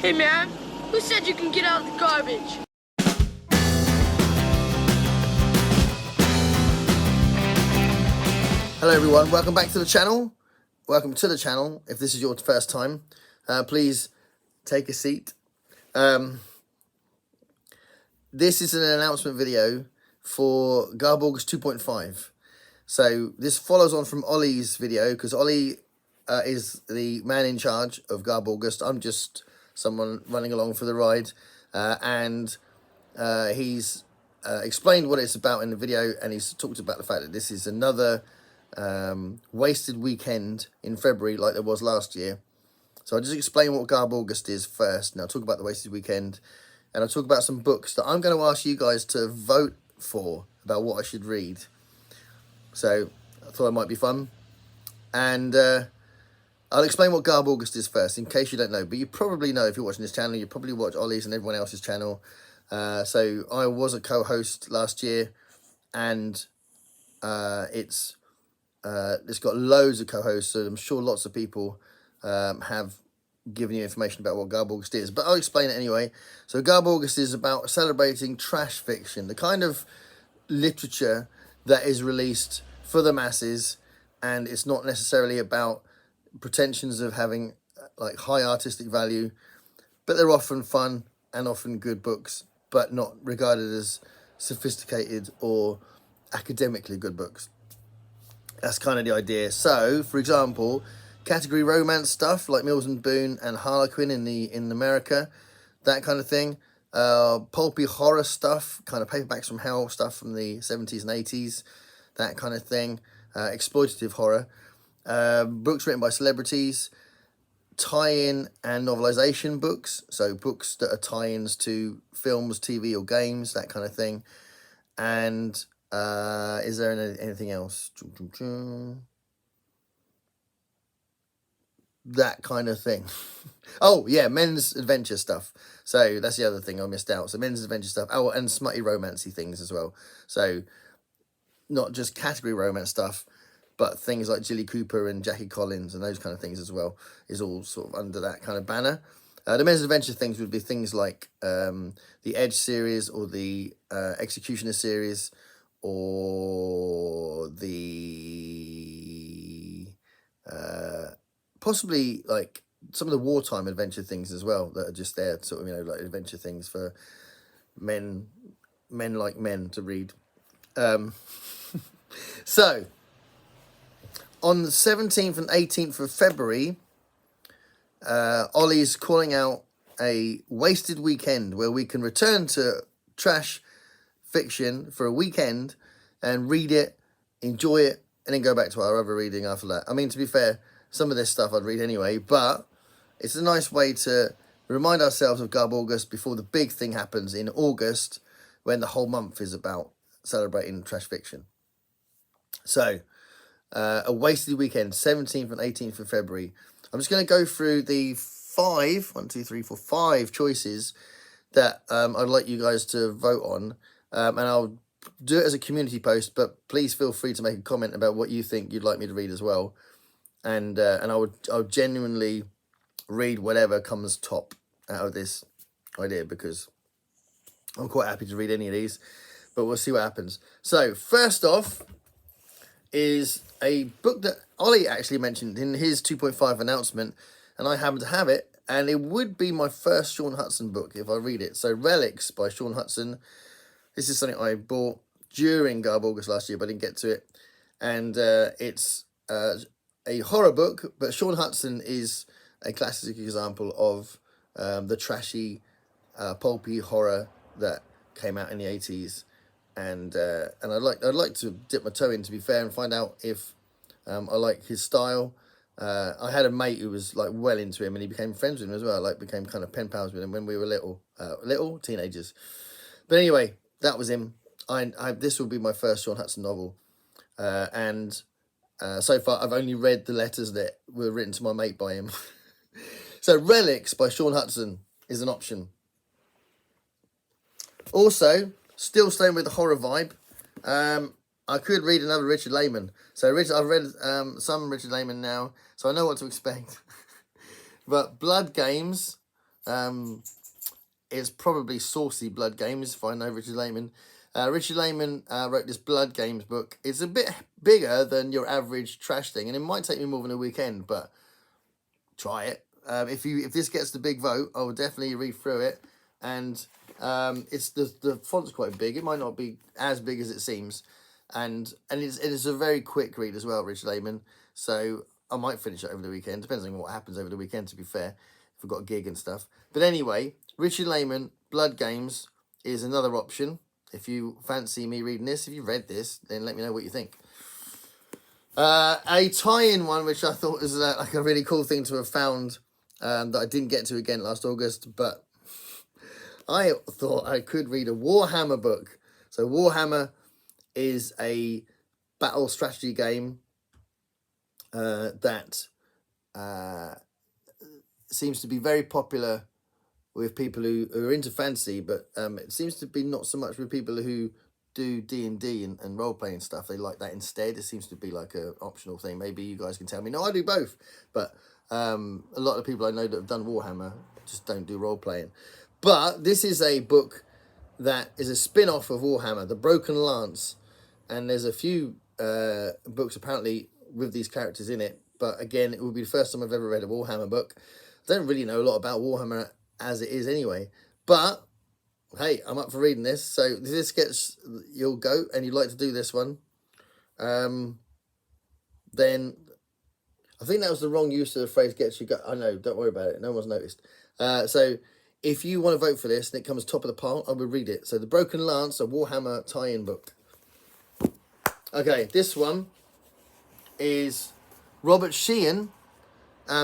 Hey man, who said you can get out of the garbage? Hello everyone, welcome back to the channel. Welcome to the channel. If this is your first time, please take a seat. This is an announcement video for Garbaugust 2.5. So this follows on from Ollie's video, because Ollie is the man in charge of Garbaugust. I'm just someone running along for the ride, and he's explained what it's about in the video, and he's talked about the fact that this is another wasted weekend in February like there was last year. So I'll just explain what Garbaugust is first, and I'll talk about the wasted weekend, and I'll talk about some books that I'm going to ask you guys to vote for about what I should read. So I thought it might be fun, and I'll explain what Garbaugust is first, in case you don't know, but you probably know if you're watching this channel. You probably watch Ollie's and everyone else's channel. So I was a co-host last year, and it's got loads of co-hosts, so I'm sure lots of people have given you information about what Garbaugust is, but I'll explain it anyway. So Garbaugust is about celebrating trash fiction, the kind of literature that is released for the masses, and it's not necessarily about pretensions of having like high artistic value, but they're often fun and often good books, but not regarded as sophisticated or academically good books. That's kind of the idea. So, for example, category romance stuff like Mills and Boon and Harlequin in America, that kind of thing. Pulpy horror stuff, kind of paperbacks from hell stuff from the 70s and 80s, that kind of thing. Exploitative horror. Books written by celebrities. Tie-in and novelization books. So books that are tie-ins to films, TV or games, that kind of thing. And is there anything else? That kind of thing. Oh yeah, men's adventure stuff. So that's the other thing I missed out. So men's adventure stuff. Oh, and smutty romancy things as well. So not just category romance stuff, but things like Jilly Cooper and Jackie Collins and those kind of things as well is all sort of under that kind of banner. The men's adventure things would be things like the Edge series or the Executioner series, or the possibly like some of the wartime adventure things as well that are just there, sort of, you know, like adventure things for men like men to read. So on the 17th and 18th of February, Ollie's calling out a wasted weekend where we can return to trash fiction for a weekend and read it, enjoy it, and then go back to our other reading after that. I mean, to be fair, some of this stuff I'd read anyway, but it's a nice way to remind ourselves of Garbaugust before the big thing happens in August, when the whole month is about celebrating trash fiction. So, a wasted weekend, 17th and 18th of February. I'm just going to go through the five choices that I'd like you guys to vote on, and I'll do it as a community post, but please feel free to make a comment about what you think you'd like me to read as well, and I'll genuinely read whatever comes top out of this idea, because I'm quite happy to read any of these, but we'll see what happens. So first off is a book that Ollie actually mentioned in his 2.5 announcement, and I happen to have it, and it would be my first Sean Hudson book if I read it. So Relics by Sean Hudson. This is something I bought during Garbaugust last year, but I didn't get to it. And it's a horror book, but Sean Hudson is a classic example of the trashy, pulpy horror that came out in the 80s. And I'd like to dip my toe in, to be fair, and find out if I like his style. I had a mate who was like well into him, and he became friends with him as well. Like became kind of pen pals with him when we were little teenagers. But anyway, that was him. This will be my first Sean Hudson novel, and so far I've only read the letters that were written to my mate by him. So Relics by Sean Hudson is an option. Also, still staying with the horror vibe, I could read another Richard Lehman. So I've read some Richard Lehman now, so I know what to expect. But Blood Games It's probably Saucy Blood Games, if I know Richard Lehman. Richard Lehman wrote this Blood Games book. It's a bit bigger than your average trash thing, and it might take me more than a weekend, but try it. If this gets the big vote, I will definitely read through it. And it's the font's quite big. It might not be as big as it seems, and it's a very quick read as well, Richard Lehman. So I might finish it over the weekend. Depends on what happens over the weekend, to be fair, if I've got a gig and stuff. But anyway, Richard Lehman, Blood Games is another option. If you fancy me reading this, if you've read this, then let me know what you think. A tie-in one, which I thought was like a really cool thing to have found, that I didn't get to again last August, but I thought I could read a Warhammer book. So Warhammer is a battle strategy game that seems to be very popular with people who are into fantasy, but it seems to be not so much with people who do D&D and role-playing stuff. They like that instead. It seems to be like an optional thing. Maybe you guys can tell me. No, I do both. But a lot of people I know that have done Warhammer just don't do role-playing. But this is a book that is a spin-off of Warhammer, The Broken Lance. And there's a few books apparently with these characters in it. But again, it will be the first time I've ever read a Warhammer book. I don't really know a lot about Warhammer as it is anyway. But hey, I'm up for reading this. So if this gets your go and you'd like to do this one, then I think that was the wrong use of the phrase gets you go. I know, don't worry about it. No one's noticed. So if you want to vote for this and it comes top of the pile, I will read it. So The Broken Lance, a Warhammer tie-in book. Okay, this one is Robert Sheehan,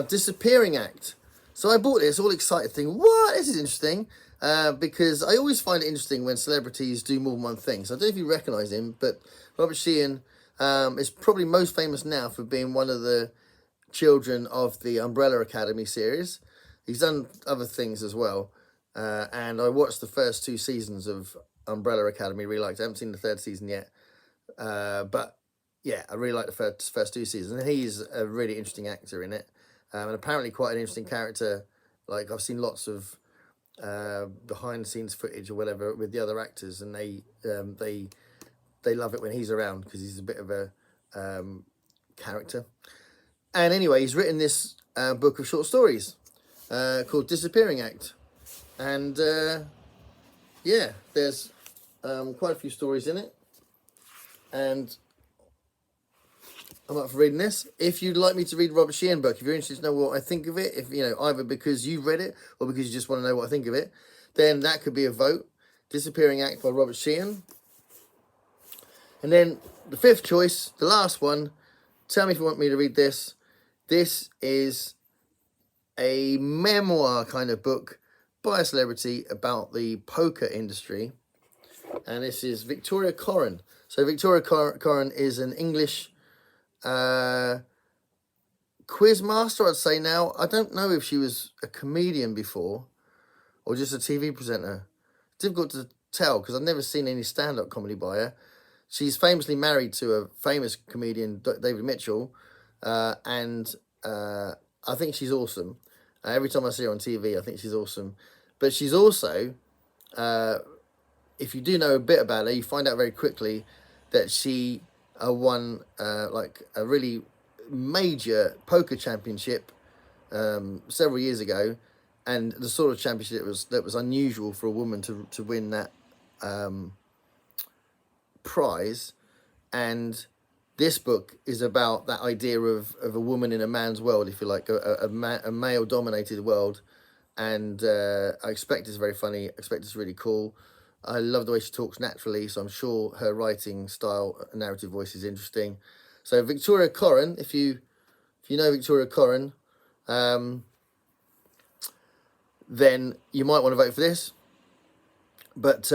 Disappearing Act. So I bought this, all excited, thinking, what? This is interesting. Because I always find it interesting when celebrities do more than one thing. So I don't know if you recognise him, but Robert Sheehan is probably most famous now for being one of the children of the Umbrella Academy series. He's done other things as well. And I watched the first 2 seasons of Umbrella Academy, really liked it. I haven't seen the 3rd season yet. But yeah, I really like the first 2 seasons. And he's a really interesting actor in it. And apparently quite an interesting character. Like, I've seen lots of behind the scenes footage or whatever with the other actors, and they love it when he's around because he's a bit of a character. And anyway, he's written this book of short stories called Disappearing Act, and yeah, there's quite a few stories in it, and I'm up for reading this. If you'd like me to read Robert Sheehan book, if you're interested to know what I think of it, if you know, either because you've read it or because you just want to know what I think of it, then that could be a vote. Disappearing Act by Robert Sheehan. And then the 5th choice, the last one, tell me if you want me to read this. This is a memoir kind of book by a celebrity about the poker industry. And this is Victoria Corin. So Victoria Corin is an English quiz master, I'd say now. I don't know if she was a comedian before or just a TV presenter. Difficult to tell because I've never seen any stand-up comedy by her. She's famously married to a famous comedian, David Mitchell, and I think she's awesome. Every time I see her on TV, I think she's awesome. But she's also, if you do know a bit about her, you find out very quickly that she won like a really major poker championship several years ago, and the sort of championship that was unusual for a woman to win that prize. And this book is about that idea of a woman in a man's world, if you like, a male dominated world. And I expect it's very funny. I expect it's really cool. I love the way she talks naturally, so I'm sure her writing style, narrative voice is interesting. So Victoria Corin, if you know Victoria Corin, then you might want to vote for this. But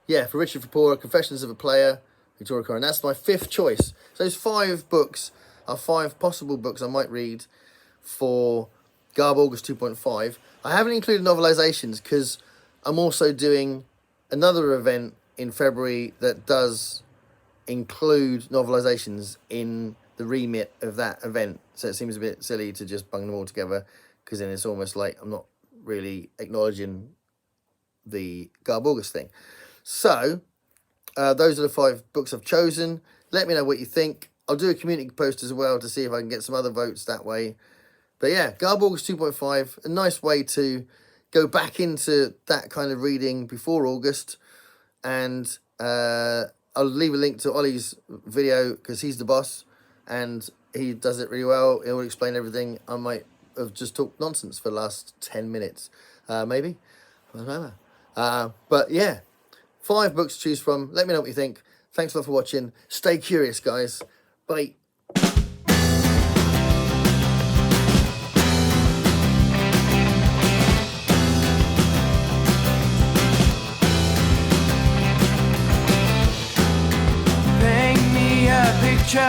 yeah, for Richard for Poor, Confessions of a Player, Victoria Corin, that's my 5th choice. So those 5 books are 5 possible books I might read for Garbaugust 2.5. I haven't included novelizations because I'm also doing another event in February that does include novelizations in the remit of that event. So it seems a bit silly to just bung them all together because then it's almost like I'm not really acknowledging the Garbaugust thing. So, those are the 5 books I've chosen. Let me know what you think. I'll do a community post as well to see if I can get some other votes that way. But yeah, Garbaugust 2.5, a nice way to go back into that kind of reading before August. And I'll leave a link to Ollie's video because he's the boss and he does it really well. He'll explain everything. I might have just talked nonsense for the last 10 minutes, maybe. I don't know. But yeah, 5 books to choose from. Let me know what you think. Thanks a lot for watching. Stay curious, guys. Bye. Paint me a picture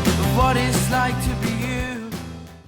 of what it's like to be